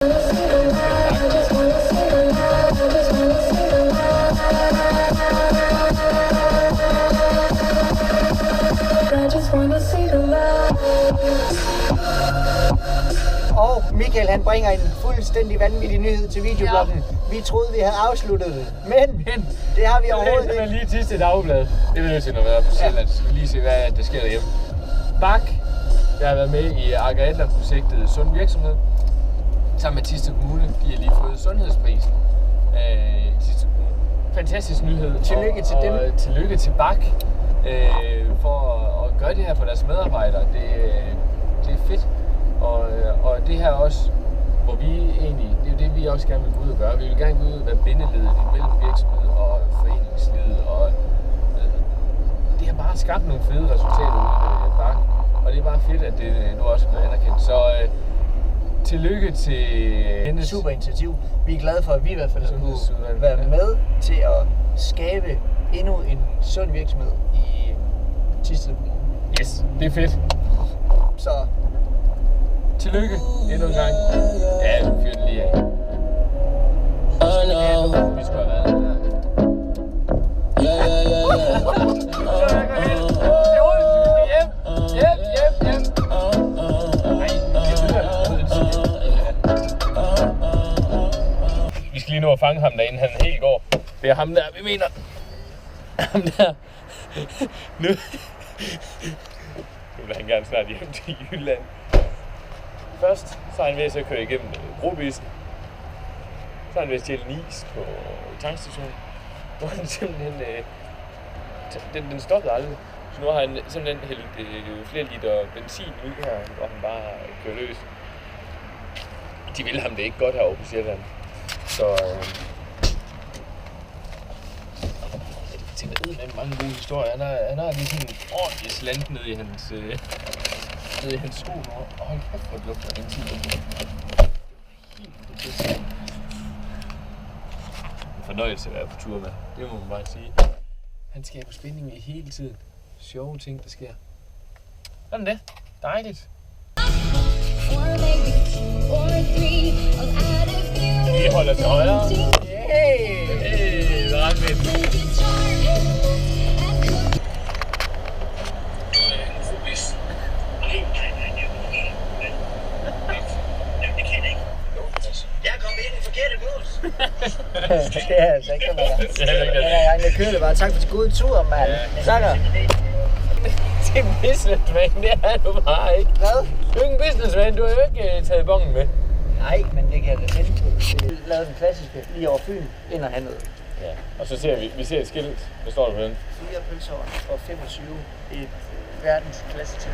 Og Michael han bringer en fuldstændig vanvittig nyhed til videobloggen. Ja. Vi troede vi havde afsluttet det, men det har vi overhovedet ikke. Jeg lige tisse et dagblad. Det vil jeg til at være på Sjælland. Så skal lige se hvad der sker derhjemme. Bak, jeg har været med i Aker Adler-projektet Sund Virksomhed. Sammen med Thisted Kommune. De har lige fået sundhedsprisen. Thisted Kommune. Fantastisk nyhed. Tillykke til dem. Og tillykke til Bak for at gøre det her for deres medarbejdere. Det er fedt. Og det her også, hvor vi egentlig, det er jo det vi også gerne vil gå ud og gøre. Vi vil gerne gå ud og være bindeledet imellem virksomhed og foreningslivet. Og det har bare skabt nogle fede resultater ude i Bak. Og det er bare fedt, at det nu også bliver anerkendt. Så tillykke til hendes super initiativ. Vi er glade for, at vi i hvert fald kunne være med til at skabe endnu en sund virksomhed i Thisted Kommune. Yes, det er fedt. Så tillykke endnu en gang. Ja, du fyrer den lige af. Vi skulle have været der. Hjem. Vi skal lige nå at fange ham derinde, han helt går. Det er ham der, vi mener. Ham der. Nu vil han gerne snart hjem til Jylland. Først så er han ved at køre igennem Brobisen. Så er han ved at stjæle en is på tankstationen. Nu har han simpelthen... Den stoppede aldrig. Så nu har han simpelthen hældt flere liter benzin ud her, hvor han bare kører løs. De vil ham det ikke godt herovre på Sjælland. Så... Jeg tænker med mange gode historier. Han har lige sådan en ordentlig slant nede i hans sko nu. Hold kæft, hvor det lugter benzin. En fornøjelse at være på tur med. Det må man bare sige. Han skaber spænding i hele tiden. Sjove ting, der sker. Sådan det. Dejligt. Vi holder til højre. Hey, ret fedt. Det er altså ikke sådan noget. Jeg køler bare. Tak for de gode tur, mand. Takker. Det er businessman, det er du bare ikke. Hvad? Du er ikke en businessman, du har jo ikke taget bongen med. Nej, men det kan jeg da finde på. Vi lavede den klassiske lige over Fyn, ind og have noget. Ja, og så ser vi ser et skilt, der står der på den. 4 pølser og 25 et verdens klasse til.